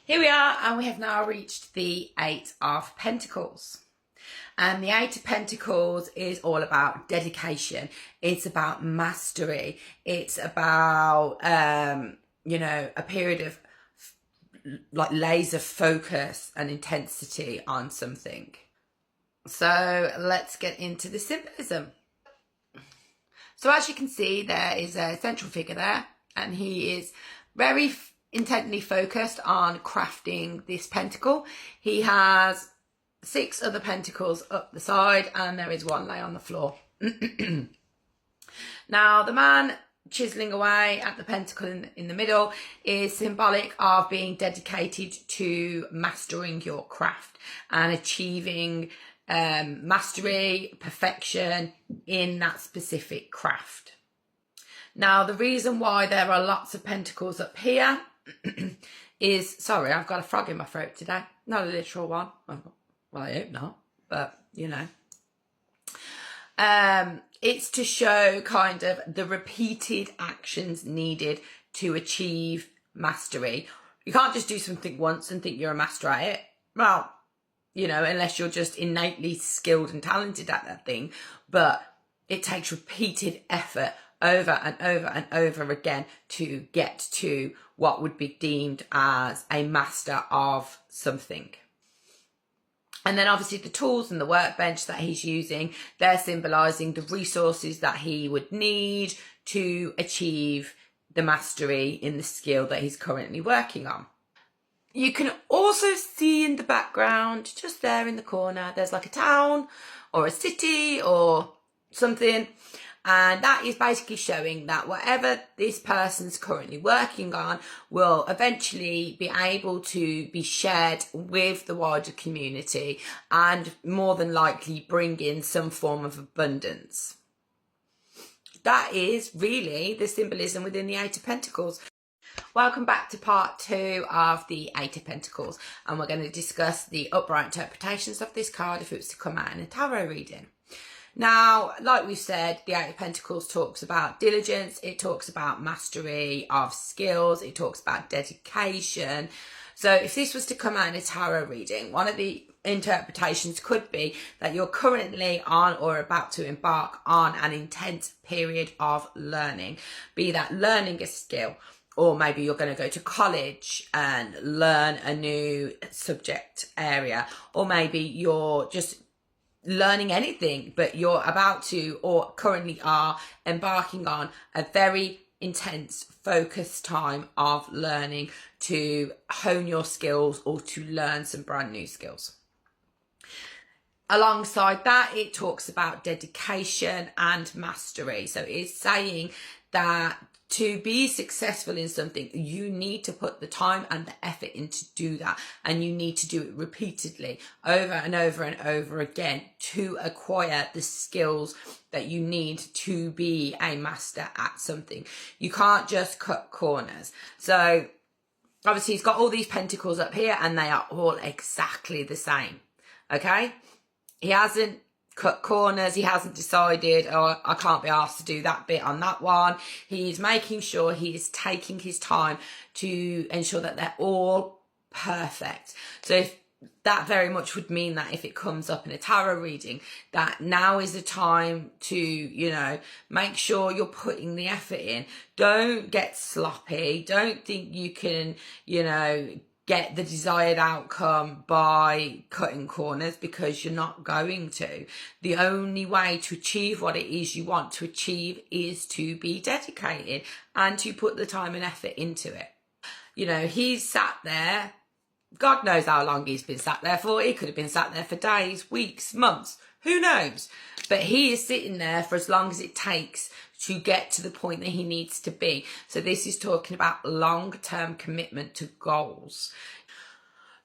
Here we are, and we have now reached the Eight of Pentacles. And the Eight of Pentacles is all about dedication. It's about mastery. It's about, a period of like laser focus and intensity on something. So let's get into the symbolism. So as you can see, there is a central figure there, and he is very intently focused on crafting this pentacle. He has 6 other pentacles up the side, and there is one lay on the floor. Now, the man chiseling away at the pentacle in the middle is symbolic of being dedicated to mastering your craft and achieving mastery, perfection in that specific craft. Now, the reason why there are lots of pentacles up here is, sorry, I've got a frog in my throat today. Not a literal one. Well, I hope not, but you know. It's to show kind of the repeated actions needed to achieve mastery. You can't just do something once and think you're a master at it. Well, you know, unless you're just innately skilled and talented at that thing. But it takes repeated effort over and over and over again to get to what would be deemed as a master of something. And then obviously the tools and the workbench that he's using, they're symbolising the resources that he would need to achieve the mastery in the skill that he's currently working on. You can also see in the background, just there in the corner, there's like a town or a city or something. And that is basically showing that whatever this person's currently working on will eventually be able to be shared with the wider community and more than likely bring in some form of abundance. That is really the symbolism within the Eight of Pentacles. Welcome back to part 2 of the Eight of Pentacles, and we're going to discuss the upright interpretations of this card if it was to come out in a tarot reading. Now, like we've said, the Eight of Pentacles talks about diligence, it talks about mastery of skills, it talks about dedication. So if this was to come out in a tarot reading, one of the interpretations could be that you're currently on or about to embark on an intense period of learning, be that learning a skill, or maybe you're going to go to college and learn a new subject area, or maybe you're just learning anything, but you're about to or currently are embarking on a very intense focused time of learning to hone your skills or to learn some brand new skills. Alongside that, it talks about dedication and mastery. So it's saying that to be successful in something, you need to put the time and the effort in to do that. And you need to do it repeatedly over and over and over again to acquire the skills that you need to be a master at something. You can't just cut corners. So obviously he's got all these pentacles up here and they are all exactly the same. Okay? He hasn't cut corners, he hasn't decided, oh, I can't be asked to do that bit on that one. He's making sure he is taking his time to ensure that they're all perfect. So if that very much would mean that if it comes up in a tarot reading, that now is the time to, you know, make sure you're putting the effort in. Don't get sloppy. Don't think you can, you know, get the desired outcome by cutting corners, because you're not going to. The only way to achieve what it is you want to achieve is to be dedicated and to put the time and effort into it. You know, he's sat there, God knows how long he's been sat there for. He could have been sat there for days, weeks, months, who knows? But he is sitting there for as long as it takes to get to the point that he needs to be. So this is talking about long-term commitment to goals.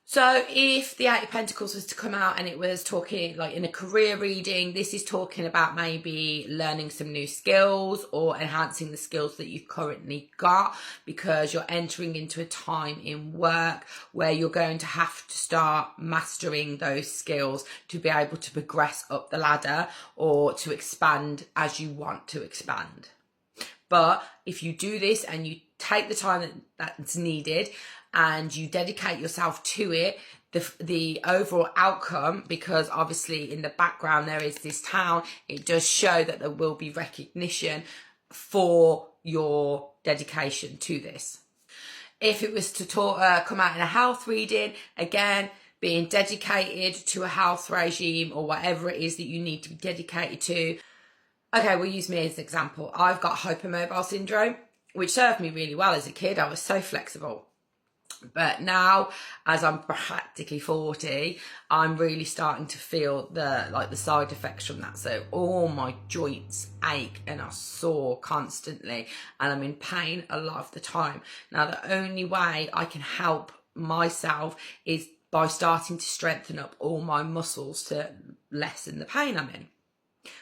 So if the Eight of Pentacles was to come out and it was talking like in a career reading, this is talking about maybe learning some new skills or enhancing the skills that you've currently got, because you're entering into a time in work where you're going to have to start mastering those skills to be able to progress up the ladder or to expand as you want to expand. But if you do this and you take the time that's needed and you dedicate yourself to it, the overall outcome, because obviously in the background there is this town, it does show that there will be recognition for your dedication to this. If it was to come out in a health reading, again, being dedicated to a health regime or whatever it is that you need to be dedicated to. Okay, we'll use me as an example. I've got hypermobile syndrome, which served me really well as a kid. I was so flexible. But now, as I'm practically 40, I'm really starting to feel the side effects from that. So all my joints ache and are sore constantly, and I'm in pain a lot of the time. Now, the only way I can help myself is by starting to strengthen up all my muscles to lessen the pain I'm in,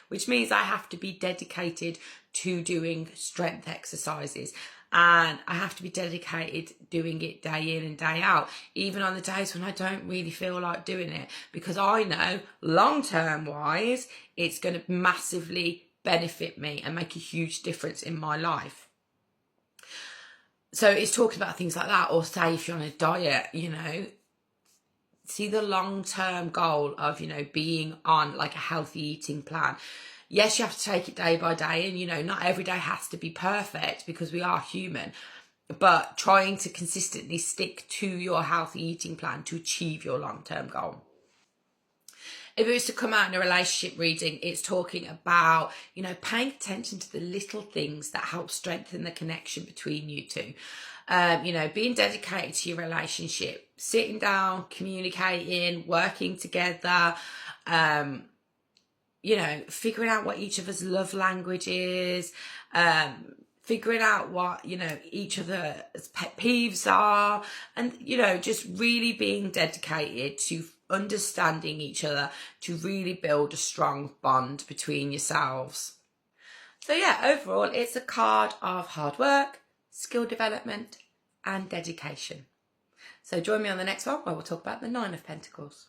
which means I have to be dedicated to doing strength exercises. And I have to be dedicated doing it day in and day out, even on the days when I don't really feel like doing it, because I know long-term wise, it's going to massively benefit me and make a huge difference in my life. So it's talking about things like that, or say if you're on a diet, see the long-term goal of, being on like a healthy eating plan. Yes, you have to take it day by day, and, not every day has to be perfect because we are human, but trying to consistently stick to your healthy eating plan to achieve your long-term goal. If it was to come out in a relationship reading, it's talking about, paying attention to the little things that help strengthen the connection between you two. Being dedicated to your relationship, sitting down, communicating, working together, figuring out what each of us love language is, figuring out what, each other's pet peeves are, and, just really being dedicated to understanding each other to really build a strong bond between yourselves. So yeah, overall, it's a card of hard work, skill development, and dedication. So join me on the next one where we'll talk about the 9 of Pentacles.